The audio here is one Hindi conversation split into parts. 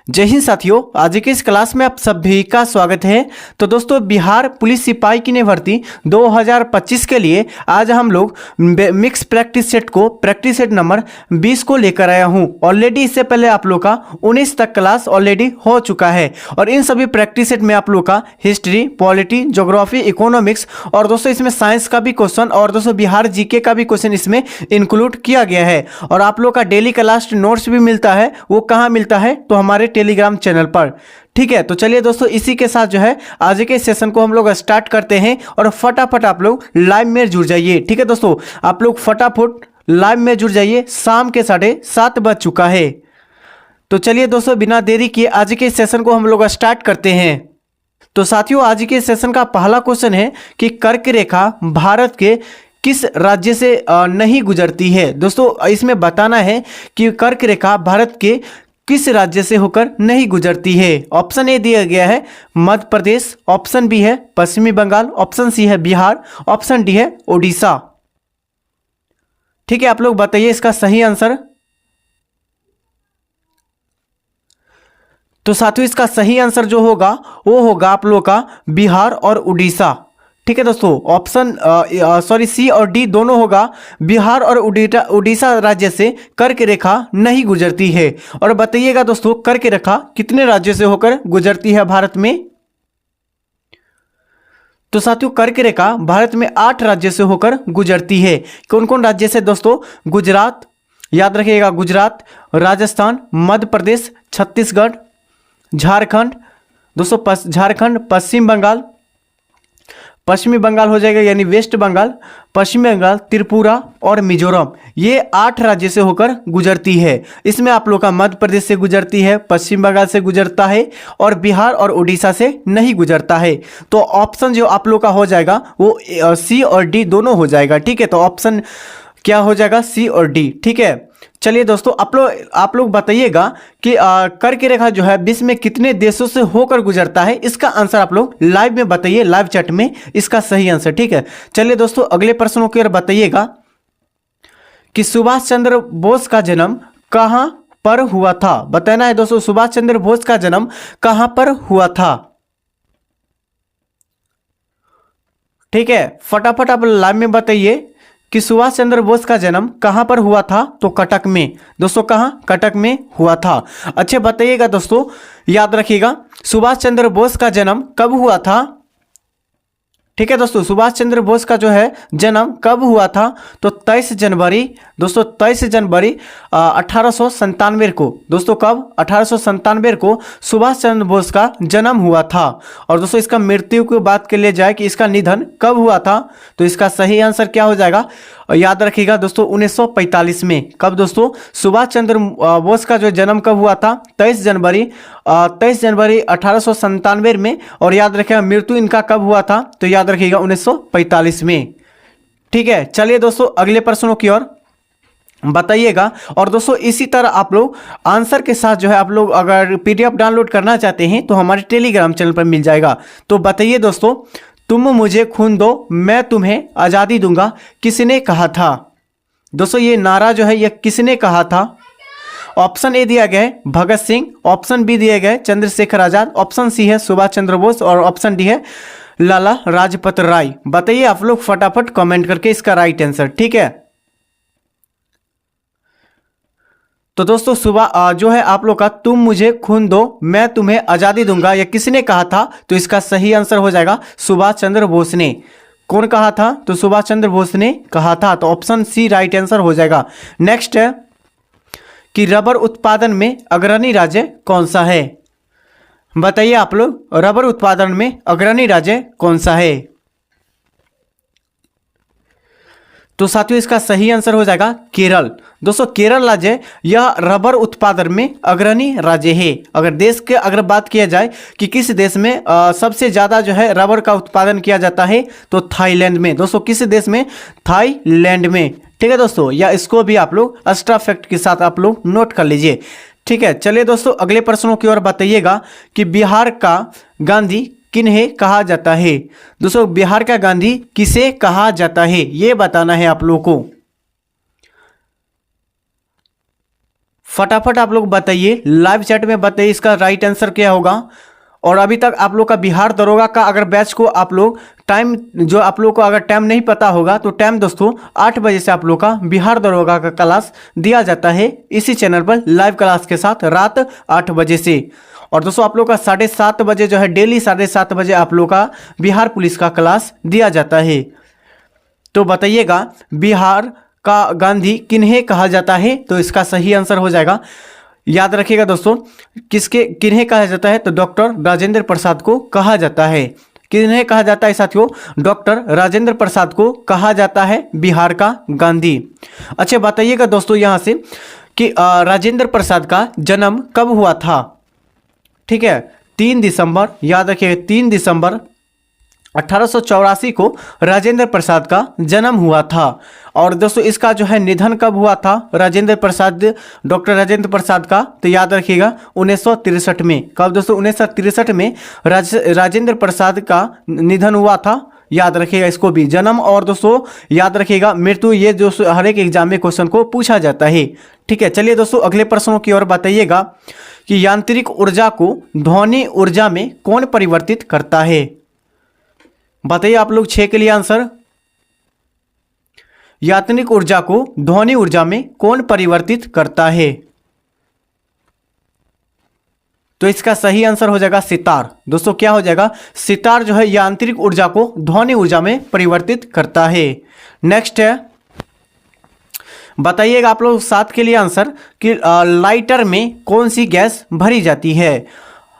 जय हिंद साथियों, आज के इस क्लास में आप सभी का स्वागत है। तो दोस्तों, बिहार पुलिस सिपाही की भर्ती 2025 के लिए आज हम लोग मिक्स प्रैक्टिस सेट को प्रैक्टिस सेट नंबर 20 को लेकर आया हूं। ऑलरेडी इससे पहले आप लोग का 19 तक क्लास ऑलरेडी हो चुका है और इन सभी प्रैक्टिस सेट में आप लोग का हिस्ट्री, पॉलिटी, ज्योग्राफी, इकोनॉमिक्स और दोस्तों इसमें साइंस का भी क्वेश्चन और दोस्तों बिहार जीके का भी क्वेश्चन इसमें इंक्लूड किया गया है। और आप लोग का डेली क्लास नोट्स भी मिलता है। वो कहाँ मिलता है? तो हमारे टेलीग्राम चैनल पर। ठीक है, तो चलिए दोस्तों, इसी के साथ जो है आज के सेशन को हम लोग स्टार्ट करते हैं और फटाफट आप लोग लाइव में जुड़ जाइए। ठीक है दोस्तों, आप लोग फटाफट लाइव में जुड़ जाइए। शाम के 7:30 बज चुका है। तो चलिए दोस्तों, बिना देरी किए आज के सेशन को हम लोग स्टार्ट करते हैं। तो साथियों, आज के सेशन का पहला क्वेश्चन है कि कर्क रेखा भारत के किस राज्य से नहीं गुजरती है। दोस्तों, इसमें बताना है कि कर्क रेखा भारत के किस राज्य से होकर नहीं गुजरती है। ऑप्शन ए दिया गया है मध्य प्रदेश, ऑप्शन बी है पश्चिमी बंगाल, ऑप्शन सी है बिहार, ऑप्शन डी है ओडिशा। ठीक है, आप लोग बताइए इसका सही आंसर। तो साथियों, इसका सही आंसर जो होगा वो होगा आप लोग का बिहार और उड़ीसा। ठीक है दोस्तों, ऑप्शन सी और डी दोनों होगा। बिहार और उड़ीसा राज्य से कर्क रेखा नहीं गुजरती है। और बताइएगा दोस्तों, कर्क रेखा कितने राज्यों से होकर गुजरती है भारत में? तो साथियों, कर्क रेखा भारत में 8 राज्यों से होकर गुजरती है। कौन कौन राज्य से दोस्तों? गुजरात, याद रखिएगा, गुजरात, राजस्थान, मध्य प्रदेश, छत्तीसगढ़, झारखंड, दोस्तों झारखंड, पश्चिम बंगाल, पश्चिमी बंगाल हो जाएगा यानी वेस्ट बंगाल, पश्चिमी बंगाल, त्रिपुरा और मिजोरम। ये 8 राज्य से होकर गुजरती है। इसमें आप लोग का मध्य प्रदेश से गुजरती है, पश्चिम बंगाल से गुजरता है और बिहार और उड़ीसा से नहीं गुजरता है। तो ऑप्शन जो आप लोग का हो जाएगा वो सी और डी दोनों हो जाएगा। ठीक है, तो ऑप्शन क्या हो जाएगा? सी और डी। ठीक है, चलिए दोस्तों, आप लोग बताइएगा कि कर्क रेखा जो है विश्व में कितने देशों से होकर गुजरता है। इसका आंसर आप लोग लाइव में बताइए, लाइव चैट में इसका सही आंसर। ठीक है, चलिए दोस्तों, अगले प्रश्नों की ओर बताइएगा कि सुभाष चंद्र बोस का जन्म कहां पर हुआ था। बताना है दोस्तों, सुभाष चंद्र बोस का जन्म कहां पर हुआ था। ठीक है, फटाफट आप लाइव में बताइए कि सुभाष चंद्र बोस का जन्म कहां पर हुआ था। तो कटक में। दोस्तों कहां? कटक में हुआ था। अच्छे बताइएगा दोस्तों, याद रखिएगा सुभाष चंद्र बोस का जन्म कब हुआ था। ठीक है दोस्तों, सुभाष चंद्र बोस का जो है जन्म कब हुआ था? तो 23 जनवरी दोस्तों, 23 जनवरी 1897 को। दोस्तों कब? 1897 को सुभाष चंद्र बोस का जन्म हुआ था। और दोस्तों इसका मृत्यु की बात कर लिया जाए कि इसका निधन कब हुआ था, तो इसका सही आंसर क्या हो जाएगा? याद रखिएगा दोस्तों, 1945 में। कब दोस्तों? सुभाष चंद्र बोस का जो जन्म कब हुआ था? 23 जनवरी 1897 में। और याद रखिएगा मृत्यु इनका कब हुआ था? तो याद रखिएगा 1945 में। ठीक है, चलिए दोस्तों, अगले प्रश्नों की ओर बताइएगा। और दोस्तों इसी तरह आप लोग आंसर के साथ जो है आप लोग अगर पीडीएफ डाउनलोड करना चाहते हैं तो हमारे टेलीग्राम चैनल पर मिल जाएगा। तो बताइए दोस्तों, तुम मुझे खून दो, मैं तुम्हें आज़ादी दूंगा, किसने कहा था? दोस्तों ये नारा जो है यह किसने कहा था? ऑप्शन ए दिया गया है भगत सिंह, ऑप्शन बी दिया गया है चंद्रशेखर आजाद, ऑप्शन सी है सुभाष चंद्र बोस और ऑप्शन डी है लाला लाजपत राय। बताइए आप लोग फटाफट कमेंट करके इसका राइट आंसर। ठीक है, तो दोस्तों सुबह जो है आप लोग का तुम मुझे खून दो, मैं तुम्हें आज़ादी दूंगा, यह किसने कहा था? तो इसका सही आंसर हो जाएगा सुभाष चंद्र बोस ने। कौन कहा था? तो सुभाष चंद्र बोस ने कहा था। तो ऑप्शन सी राइट आंसर हो जाएगा। नेक्स्ट है कि रबर उत्पादन में अग्रणी राज्य कौन सा है। बताइए आप लोग, रबर उत्पादन में अग्रणी राज्य कौन सा है? तो साथियों इसका सही आंसर हो जाएगा केरल। दोस्तों केरल राज्य यह रबर उत्पादन में अग्रणी राज्य है। अगर देश के अगर बात किया जाए कि किस देश में सबसे ज़्यादा जो है रबर का उत्पादन किया जाता है, तो थाईलैंड में। दोस्तों किस देश में? थाईलैंड में। ठीक है दोस्तों, या इसको भी आप लोग एक्स्ट्रा फैक्ट के साथ आप लोग नोट कर लीजिए। ठीक है, चलिए दोस्तों अगले प्रश्नों की ओर बताइएगा कि बिहार का गांधी किन्हें कहा जाता है। दोस्तों बिहार का गांधी किसे कहा जाता है, ये बताना है आप लोगों को। फटाफट आप लोग बताइए, लाइव चैट में बताइए इसका राइट आंसर क्या होगा। और अभी तक आप लोग का बिहार दरोगा का अगर बैच को आप लोग टाइम, जो आप लोग को अगर टाइम नहीं पता होगा तो टाइम दोस्तों 8 बजे से आप लोग का बिहार दरोगा का क्लास दिया जाता है इसी चैनल पर लाइव क्लास के साथ रात 8 बजे से। और दोस्तों आप लोग का 7:30 बजे जो है डेली 7:30 बजे आप लोग का बिहार पुलिस का क्लास दिया जाता है। तो बताइएगा बिहार का गांधी किन्हें कहा जाता है, तो इसका सही आंसर हो जाएगा, याद रखिएगा दोस्तों, किन्हें कहा जाता है, तो डॉक्टर राजेंद्र प्रसाद को कहा जाता है। किन्हें कहा जाता है साथियों, डॉक्टर राजेंद्र प्रसाद को कहा जाता है बिहार का गांधी। अच्छा बताइएगा दोस्तों यहाँ से कि राजेंद्र प्रसाद का जन्म कब हुआ था। ठीक है, 3 दिसंबर, याद रखिएगा 3 दिसंबर 1884 को राजेंद्र प्रसाद का जन्म हुआ था। और दोस्तों इसका जो है निधन कब हुआ था राजेंद्र प्रसाद, डॉक्टर राजेंद्र प्रसाद का, तो याद रखिएगा 1963 में। कब दोस्तों, 1963 में राजेंद्र प्रसाद का निधन हुआ था, याद रखिएगा इसको भी। जन्म और दोस्तों याद रखिएगा मृत्यु, ये जो हर एक एग्जाम में क्वेश्चन को पूछा जाता है। ठीक है, चलिए दोस्तों अगले प्रश्नों की ओर बताइएगा कि यांत्रिक ऊर्जा को ध्वनि ऊर्जा में कौन परिवर्तित करता है। बताइए आप लोग 6 के लिए आंसर। यांत्रिक ऊर्जा को ध्वनि ऊर्जा में कौन परिवर्तित करता है, तो इसका सही आंसर हो जाएगा सितार। दोस्तों क्या हो जाएगा, सितार जो है यांत्रिक ऊर्जा को ध्वनि ऊर्जा में परिवर्तित करता है। नेक्स्ट है, बताइएगा आप लोग 7 के लिए आंसर कि लाइटर में कौन सी गैस भरी जाती है।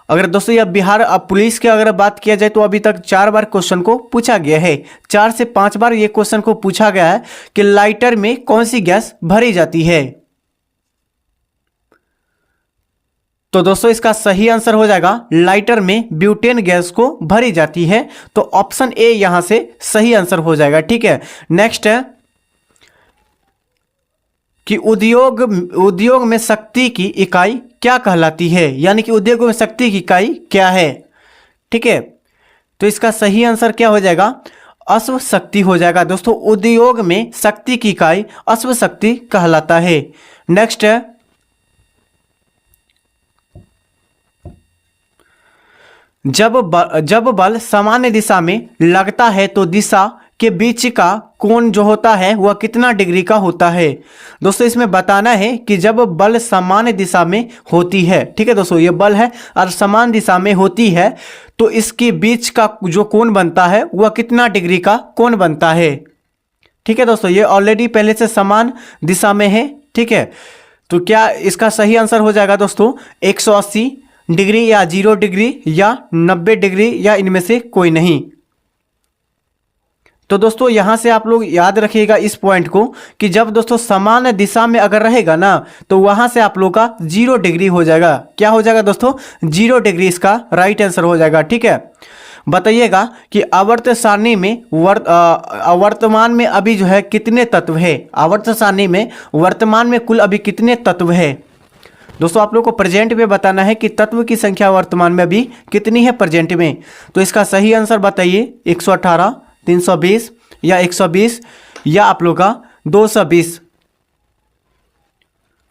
अगर दोस्तों यह बिहार पुलिस की अगर बात किया जाए तो अभी तक 4 बार क्वेश्चन को पूछा गया है, 4 से 5 बार ये क्वेश्चन को पूछा गया है कि लाइटर में कौन सी गैस भरी जाती है। तो दोस्तों इसका सही आंसर हो जाएगा लाइटर में ब्यूटेन गैस को भरी जाती है, तो ऑप्शन ए यहां से सही आंसर हो जाएगा। ठीक है, नेक्स्ट है कि उद्योग में शक्ति की इकाई क्या कहलाती है, यानी कि उद्योग में शक्ति की इकाई क्या है। ठीक है, तो इसका सही आंसर क्या हो जाएगा, अश्व शक्ति हो जाएगा। दोस्तों उद्योग में शक्ति की इकाई अश्व शक्ति कहलाता है। नेक्स्ट है, जब बल सामान्य दिशा में लगता है तो दिशा के बीच का कोण जो होता है वह कितना डिग्री का होता है। दोस्तों इसमें बताना है कि जब बल सामान्य दिशा में होती है, ठीक है दोस्तों, ये बल है और समान दिशा में होती है तो इसके बीच का जो कोण बनता है वह कितना डिग्री का कोण बनता है। ठीक है दोस्तों, ये ऑलरेडी पहले से समान दिशा में है। ठीक है, तो क्या इसका सही आंसर हो जाएगा दोस्तों 180 डिग्री या 0 डिग्री या 90 डिग्री या इनमें से कोई नहीं। तो दोस्तों यहां से आप लोग याद रखिएगा इस पॉइंट को कि जब दोस्तों समान दिशा में अगर रहेगा ना तो वहां से आप लोग का 0 डिग्री हो जाएगा। क्या हो जाएगा दोस्तों, 0 डिग्री इसका राइट आंसर हो जाएगा। ठीक है, बताइएगा कि आवर्त सारणी में वर्तमान में अभी जो है कितने तत्व है। आवर्त सारणी में वर्तमान में कुल अभी कितने तत्व है। दोस्तों आप लोग को प्रेजेंट में बताना है कि तत्व की संख्या वर्तमान में अभी कितनी है प्रेजेंट में। तो इसका सही आंसर बताइए 118, 320 या 120 या आप लोग का 220।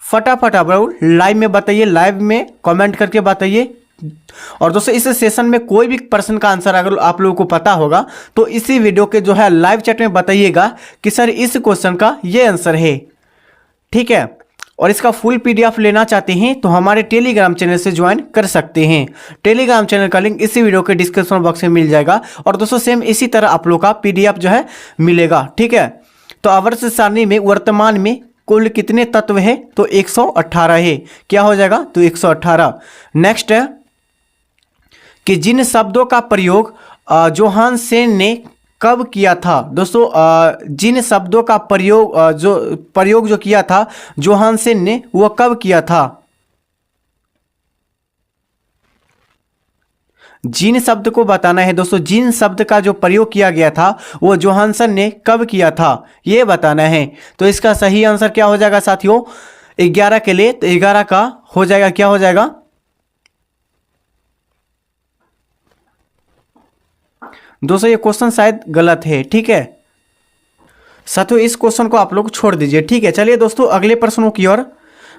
फटाफट आप लोग लाइव में बताइए, लाइव में कमेंट करके बताइए। और दोस्तों इस सेशन में कोई भी प्रश्न का आंसर अगर आप लोगों को पता होगा तो इसी वीडियो के जो है लाइव चैट में बताइएगा कि सर इस क्वेश्चन का ये आंसर है। ठीक है, और इसका फुल पीडीएफ लेना चाहते हैं तो हमारे टेलीग्राम चैनल से ज्वाइन कर सकते हैं। टेलीग्राम चैनल का लिंक इसी वीडियो के डिस्क्रिप्शन बॉक्स में मिल जाएगा। और दोस्तों सेम इसी तरह आप लोग का पीडीएफ जो है मिलेगा। ठीक है, तो आवर्त सारणी में वर्तमान में कुल कितने तत्व है, तो 118 है। क्या हो जाएगा, तो 118। नेक्स्ट है कि जिन शब्दों का प्रयोग जोहानसेन ने कब किया था। दोस्तों जिन शब्दों का प्रयोग जो किया था जोहानसेन ने वह कब किया था। जिन शब्द को बताना है दोस्तों, जिन शब्द का जो प्रयोग किया गया था वो जोहानसन ने कब किया था ये बताना है। तो इसका सही आंसर क्या हो जाएगा साथियों 11 के लिए, तो 11 का हो जाएगा, क्या हो जाएगा दोस्तों ये क्वेश्चन शायद गलत है। ठीक है साथियों, इस क्वेश्चन को आप लोग छोड़ दीजिए। ठीक है, चलिए दोस्तों अगले प्रश्नों की ओर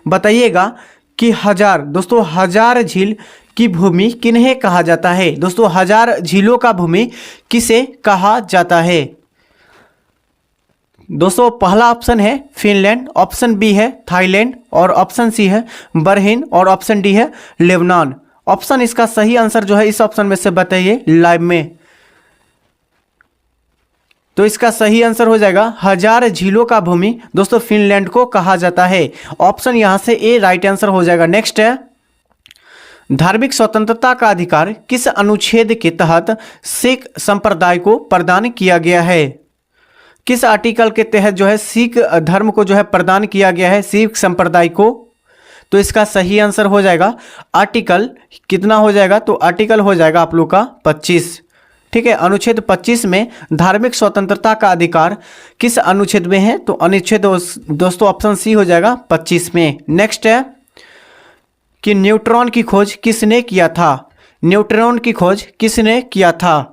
बताइएगा कि हजार, दोस्तों हजार झील की भूमि किन्हें कहा जाता है? दोस्तों हजार झीलों का भूमि किसे कहा जाता है? दोस्तों पहला ऑप्शन है फिनलैंड, ऑप्शन बी है थाईलैंड और ऑप्शन सी है बरहीन और ऑप्शन डी है लेबनान। ऑप्शन इसका सही आंसर जो है इस ऑप्शन में से बताइए लाइव में। तो इसका सही आंसर हो जाएगा हजार झीलों का भूमि दोस्तों फिनलैंड को कहा जाता है। ऑप्शन यहां से ए राइट आंसर हो जाएगा। नेक्स्ट है धार्मिक स्वतंत्रता का अधिकार किस अनुच्छेद के तहत सिख संप्रदाय को प्रदान किया गया है? किस आर्टिकल के तहत जो है सिख धर्म को जो है प्रदान किया गया है सिख संप्रदाय को? तो इसका सही आंसर हो जाएगा आर्टिकल कितना हो जाएगा? तो आर्टिकल हो जाएगा आप लोग का 25। ठीक है, अनुच्छेद 25 में धार्मिक स्वतंत्रता का अधिकार किस अनुच्छेद में है? तो अनुच्छेद दोस्तों ऑप्शन सी हो जाएगा 25 में। नेक्स्ट है कि न्यूट्रॉन की खोज किसने किया था? न्यूट्रॉन की खोज किसने किया था?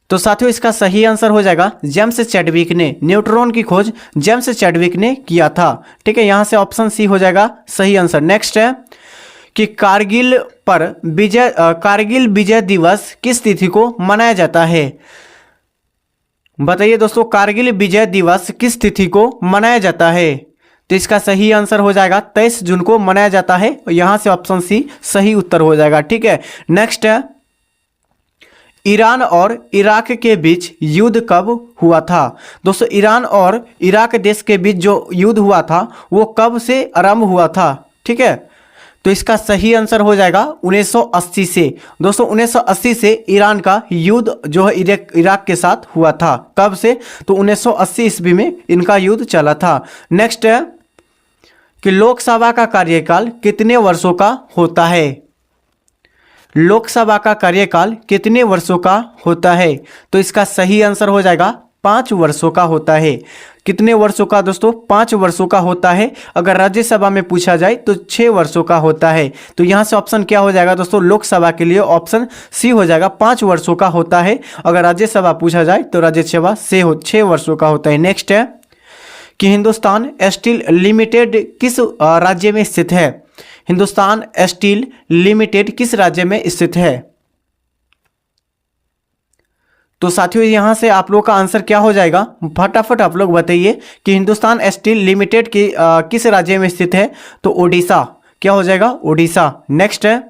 तो साथियों इसका सही आंसर हो जाएगा जेम्स चैडविक ने। न्यूट्रॉन की खोज जेम्स चैडविक ने किया था। ठीक है, यहां से ऑप्शन सी हो जाएगा सही आंसर। नेक्स्ट है कि कारगिल विजय दिवस किस तिथि को मनाया जाता है? बताइए दोस्तों कारगिल विजय दिवस किस तिथि को मनाया जाता है? तो इसका सही आंसर हो जाएगा 23 जून को मनाया जाता है। यहां से ऑप्शन सी सही उत्तर हो जाएगा। ठीक है, नेक्स्ट है ईरान और इराक के बीच युद्ध कब हुआ था? दोस्तों ईरान और इराक देश के बीच जो युद्ध हुआ था वो कब से आरंभ हुआ था? ठीक है, तो इसका सही आंसर हो जाएगा 1980 से। दोस्तों 1980 से ईरान का युद्ध जो है इराक के साथ हुआ था। कब से? तो 1980 ईस्वी में इनका युद्ध चला था। नेक्स्ट है कि लोकसभा का कार्यकाल कितने वर्षों का होता है? लोकसभा का कार्यकाल कितने वर्षों का होता है? तो इसका सही आंसर हो जाएगा 5 वर्षों का होता है। कितने वर्षों का दोस्तों? 5 वर्षों का होता है। अगर राज्यसभा में पूछा जाए तो 6 वर्षों का होता है। तो यहाँ से ऑप्शन क्या हो जाएगा दोस्तों? लोकसभा के लिए ऑप्शन सी हो जाएगा 5 वर्षों का होता है। अगर राज्यसभा पूछा जाए तो राज्यसभा से 6 वर्षों का होता है। नेक्स्ट है कि हिंदुस्तान स्टील लिमिटेड किस राज्य में स्थित है? हिंदुस्तान स्टील लिमिटेड किस राज्य में स्थित है? तो साथियों यहां से आप लोग का आंसर क्या हो जाएगा? फटाफट आप लोग बताइए कि हिंदुस्तान स्टील लिमिटेड की किस राज्य में स्थित है? तो ओडिशा। क्या हो जाएगा? ओडिशा। नेक्स्ट है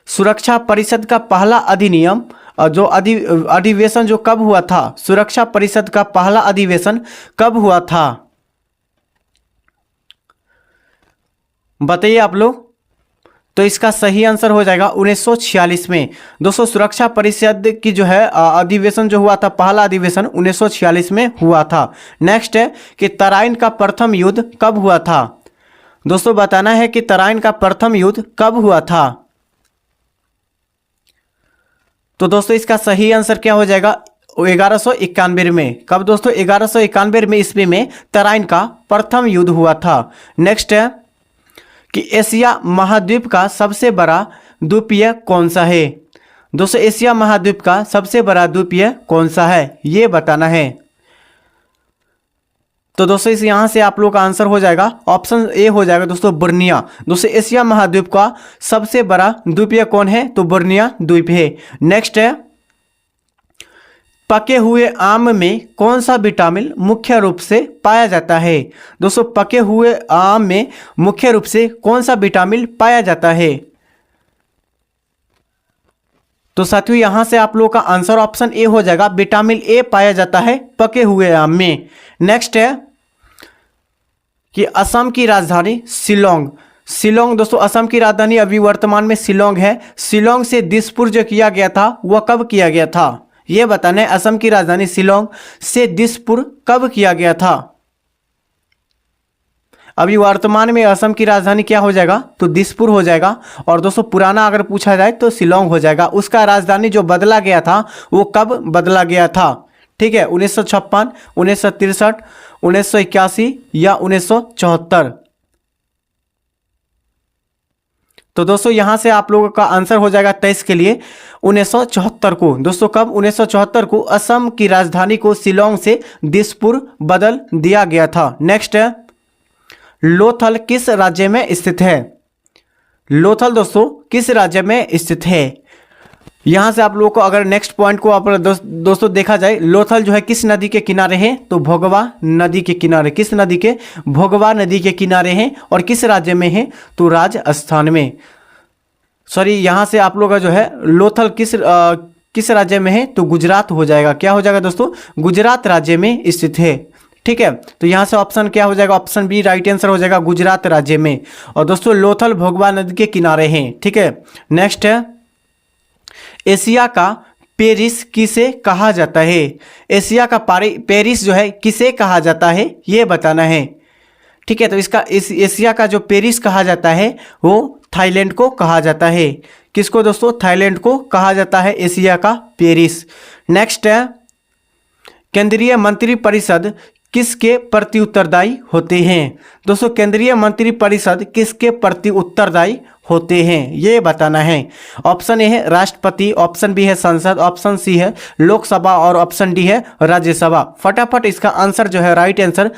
सुरक्षा परिषद का पहला अधिनियम जो अधिवेशन जो कब हुआ था? सुरक्षा परिषद का पहला अधिवेशन कब हुआ था? बताइए आप लोग। तो इसका सही आंसर हो जाएगा 1946 में। दोस्तों सुरक्षा परिषद की जो है अधिवेशन जो हुआ था पहला अधिवेशन 1946 में हुआ था। नेक्स्ट है कि तराइन का प्रथम युद्ध कब हुआ था? दोस्तों बताना है कि तराइन का प्रथम युद्ध कब हुआ था? तो दोस्तों इसका सही आंसर क्या हो जाएगा? 1191 में। कब दोस्तों? 1191 में ईस्वी में तराइन का प्रथम युद्ध हुआ था। नेक्स्ट है कि एशिया महाद्वीप का सबसे बड़ा द्वीपीय कौन सा है? दोस्तों एशिया महाद्वीप का सबसे बड़ा द्वीपीय कौन सा है ये बताना है। तो दोस्तों इस यहां से आप लोग का आंसर हो जाएगा ऑप्शन ए हो जाएगा दोस्तों बोर्निया। दोस्तों एशिया महाद्वीप का सबसे बड़ा द्वीपीय कौन है? तो बोर्निया द्वीप है। नेक्स्ट है पके हुए आम में कौन सा विटामिन मुख्य रूप से पाया जाता है? दोस्तों पके हुए आम में मुख्य रूप से कौन सा विटामिन पाया जाता है? तो साथियों यहां से आप लोगों का आंसर ऑप्शन ए हो जाएगा, विटामिन ए पाया जाता है पके हुए आम में। नेक्स्ट है कि असम की राजधानी शिलोंग। शिलोंग दोस्तों असम की राजधानी अभी वर्तमान में शिलोंग है। शिलोंग से दिसपुर जो किया गया था वह कब किया गया था? यह बताना है असम की राजधानी शिलोंग से दिसपुर कब किया गया था? अभी वर्तमान में असम की राजधानी क्या हो जाएगा? तो दिसपुर हो जाएगा। और दोस्तों पुराना अगर पूछा जाए तो शिलोंग हो जाएगा। उसका राजधानी जो बदला गया था वो कब बदला गया था? ठीक है, 1956, 1963, 1981 या 1974। तो दोस्तों यहाँ से आप लोगों का आंसर हो जाएगा 23 के लिए 1974 को। दोस्तों कब? 1974 को असम की राजधानी को शिलोंग से दिसपुर बदल दिया गया था। नेक्स्ट है, लोथल किस राज्य में स्थित है? लोथल दोस्तों किस राज्य में स्थित है? यहाँ से आप लोगों को अगर नेक्स्ट पॉइंट को आप दोस्तों देखा जाए, लोथल जो है किस नदी के किनारे है? तो भोगवा नदी के किनारे। किस नदी के? भोगवा नदी के किनारे हैं। और किस राज्य में है? तो राजस्थान में। सॉरी, यहाँ से आप लोग का जो है लोथल किस राज्य में है? तो गुजरात हो जाएगा। क्या हो जाएगा दोस्तों? गुजरात राज्य में स्थित है। ठीक है, तो यहाँ से ऑप्शन क्या हो जाएगा? ऑप्शन बी राइट आंसर हो जाएगा, गुजरात राज्य में। और दोस्तों लोथल भोगवा नदी के किनारे हैं। ठीक है, नेक्स्ट है, एशिया का पेरिस किसे कहा जाता है? एशिया का पेरिस जो है किसे कहा जाता है, ये बताना है। ठीक है, तो इस एशिया का जो पेरिस कहा जाता है वो थाईलैंड को कहा जाता है। किसको दोस्तों? थाईलैंड को कहा जाता है एशिया का पेरिस। नेक्स्ट है, केंद्रीय मंत्रिपरिषद किसके प्रति उत्तरदायी होते हैं? दोस्तों केंद्रीय मंत्रिपरिषद किसके प्रति उत्तरदायी होते हैं, ये बताना है। ऑप्शन ए है राष्ट्रपति, ऑप्शन बी है संसद, ऑप्शन सी है लोकसभा और ऑप्शन डी है राज्यसभा। फटाफट इसका आंसर जो है राइट आंसर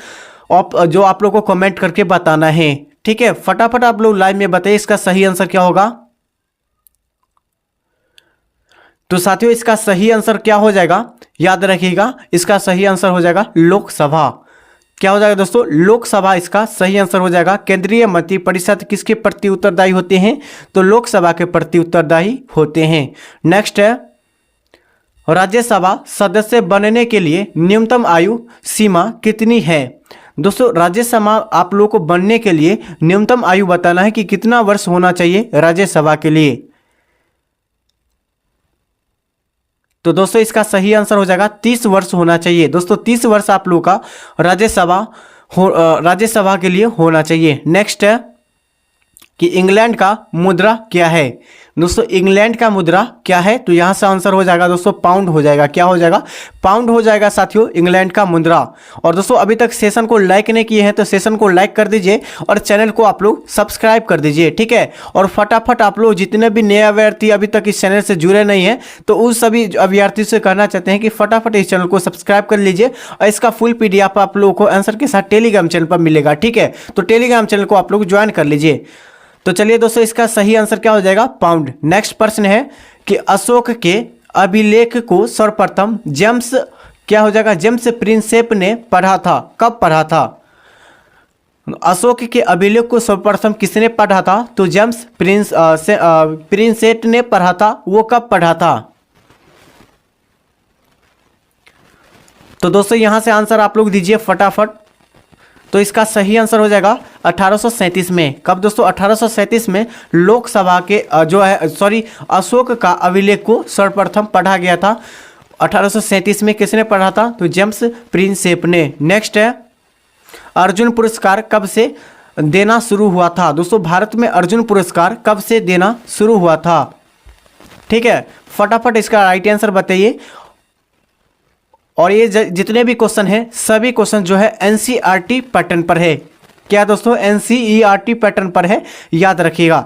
जो आप लोग को कमेंट करके बताना है। ठीक है, फटाफट आप लोग लाइव में बताइए इसका सही आंसर क्या होगा। तो साथियों इसका सही आंसर क्या हो जाएगा? याद रखिएगा, इसका सही आंसर हो जाएगा लोकसभा। क्या हो जाएगा दोस्तों? लोकसभा इसका सही आंसर हो जाएगा। केंद्रीय मंत्रिपरिषद किसके प्रति उत्तरदायी होते हैं? तो लोकसभा के प्रति उत्तरदायी होते हैं। नेक्स्ट है, राज्यसभा सदस्य बनने के लिए न्यूनतम आयु सीमा कितनी है? दोस्तों राज्यसभा आप लोगों को बनने के लिए न्यूनतम आयु बताना है कि कितना वर्ष होना चाहिए राज्यसभा के लिए। तो दोस्तों इसका सही आंसर हो जाएगा 30 वर्ष होना चाहिए। दोस्तों 30 वर्ष आप लोगों का राज्यसभा के लिए होना चाहिए। नेक्स्ट है कि इंग्लैंड का मुद्रा क्या है? दोस्तों इंग्लैंड का मुद्रा क्या है? तो यहाँ से आंसर हो जाएगा दोस्तों पाउंड हो जाएगा। क्या हो जाएगा? पाउंड हो जाएगा साथियों इंग्लैंड का मुद्रा। और दोस्तों अभी तक सेशन को लाइक नहीं किए हैं तो सेशन को लाइक कर दीजिए और चैनल को आप लोग सब्सक्राइब कर दीजिए। ठीक है, और फटाफट आप लोग जितने भी नए अभ्यर्थी अभी तक इस चैनल से जुड़े नहीं हैं तो उस सभी अभ्यर्थियों से कहना चाहते हैं कि फटाफट इस चैनल को सब्सक्राइब कर लीजिए और इसका फुल PDF आप लोगों को आंसर के साथ टेलीग्राम चैनल पर मिलेगा। ठीक है, तो टेलीग्राम चैनल को आप लोग ज्वाइन कर लीजिए। तो चलिए दोस्तों इसका सही आंसर क्या हो जाएगा? पाउंड। नेक्स्ट प्रश्न है कि अशोक के अभिलेख को सर्वप्रथम जेम्स क्या हो जाएगा? जेम्स प्रिंसेप ने पढ़ा था। कब पढ़ा था? अशोक के अभिलेख को सर्वप्रथम किसने पढ़ा था? तो जेम्स प्रिंसेप ने पढ़ा था। वो कब पढ़ा था? तो दोस्तों यहां से आंसर आप लोग दीजिए फटाफट। तो इसका सही आंसर हो जाएगा 1837 में। कब दोस्तों? 1837 में लोकसभा के अशोक का अभिलेख को सर्वप्रथम पढ़ा गया था। 1837 में किसने पढ़ा था? तो जेम्स प्रिंसेप ने। नेक्स्ट है, अर्जुन पुरस्कार कब से देना शुरू हुआ था? दोस्तों भारत में अर्जुन पुरस्कार कब से देना शुरू हुआ था? ठीक है, फटाफट इसका राइट आंसर बताइए। और ये जितने भी क्वेश्चन हैं सभी क्वेश्चन जो है NCERT पैटर्न पर है। क्या दोस्तों? NCERT पैटर्न पर है, याद रखिएगा।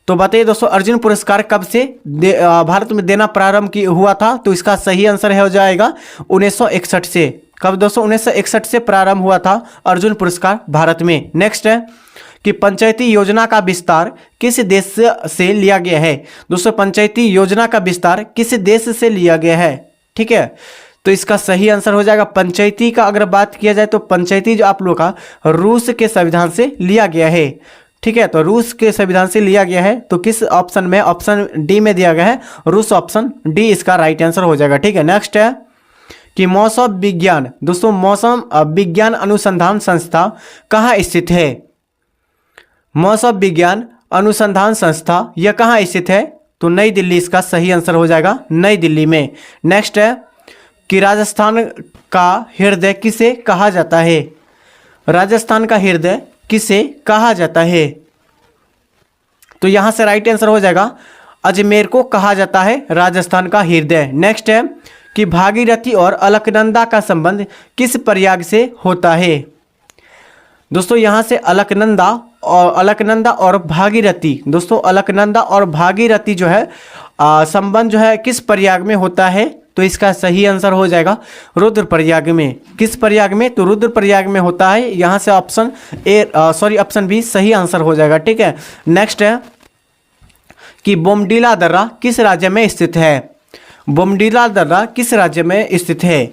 तो बताइए दोस्तों अर्जुन पुरस्कार कब से भारत में देना प्रारंभ हुआ था? तो इसका सही आंसर हो जाएगा 1961 से। कब दोस्तों? 1961 से प्रारंभ हुआ था अर्जुन पुरस्कार भारत में। नेक्स्ट है कि पंचायती योजना का विस्तार किस देश से लिया गया है? दोस्तों पंचायती योजना का विस्तार किस देश से लिया गया है? ठीक है, तो इसका सही आंसर हो जाएगा पंचायती का। अगर बात किया जाए तो पंचायती जो आप लोग का रूस के संविधान से लिया गया है। ठीक है, तो रूस के संविधान से लिया गया है। तो किस ऑप्शन में? ऑप्शन डी में दिया गया है रूस। ऑप्शन डी इसका राइट आंसर हो जाएगा। ठीक है, नेक्स्ट है कि मौसम विज्ञान, दोस्तों मौसम विज्ञान अनुसंधान संस्था कहाँ स्थित है? मौसम विज्ञान अनुसंधान संस्था यह कहाँ स्थित है? तो नई दिल्ली इसका सही आंसर हो जाएगा, नई दिल्ली में। नेक्स्ट है कि राजस्थान का हृदय किसे कहा जाता है? राजस्थान का हृदय किसे कहा जाता है? तो यहां से राइट आंसर हो जाएगा अजमेर को कहा जाता है राजस्थान का हृदय। नेक्स्ट है कि भागीरथी और अलकनंदा का संबंध किस प्रयाग से होता है? दोस्तों यहां से अलकनंदा और अलकनंदा और भागीरथी। दोस्तों अलकनंदा और भागीरथी जो है संबंध जो है किस प्रयाग में होता है? तो इसका सही आंसर हो जाएगा रुद्रप्रयाग में। किस प्रयाग में? तो रुद्रप्रयाग में होता है। यहाँ से ऑप्शन बी सही आंसर हो जाएगा। ठीक है, नेक्स्ट है कि बोमडीला दर्रा किस राज्य में स्थित है? बोमडीला दर्रा किस राज्य में स्थित है?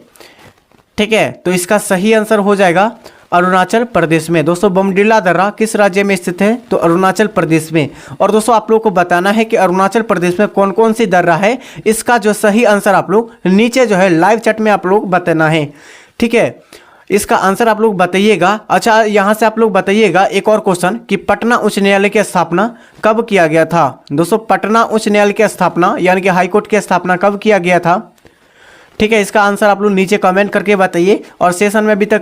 ठीक है, तो इसका सही आंसर हो जाएगा अरुणाचल प्रदेश में। दोस्तों बोमडीला दर्रा किस राज्य में स्थित है? तो अरुणाचल प्रदेश में। और दोस्तों आप लोग को बताना है कि अरुणाचल प्रदेश में कौन कौन सी दर्रा है। इसका जो सही आंसर आप लोग नीचे जो है लाइव चैट में आप लोग बताना है। ठीक है, इसका आंसर आप लोग बताइएगा। अच्छा, यहाँ से आप लोग बताइएगा एक और क्वेश्चन कि पटना उच्च न्यायालय की स्थापना कब किया गया था? दोस्तों पटना उच्च न्यायालय की स्थापना यानी कि हाईकोर्ट की स्थापना कब किया गया था? ठीक है, इसका आंसर आप लोग नीचे कमेंट करके बताइए। और सेशन में अभी तक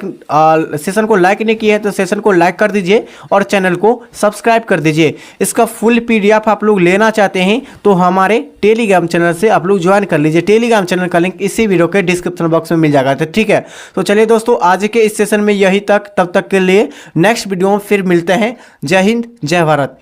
सेशन को लाइक नहीं किया है तो सेशन को लाइक कर दीजिए और चैनल को सब्सक्राइब कर दीजिए। इसका फुल पीडीएफ आप लोग लेना चाहते हैं तो हमारे टेलीग्राम चैनल से आप लोग ज्वाइन कर लीजिए। टेलीग्राम चैनल का लिंक इसी वीडियो के डिस्क्रिप्शन बॉक्स में मिल जाएगा। तो ठीक है, तो चलिए दोस्तों आज के इस सेशन में यही तक। तब तक के लिए नेक्स्ट वीडियो में फिर मिलते हैं। जय हिंद, जय भारत।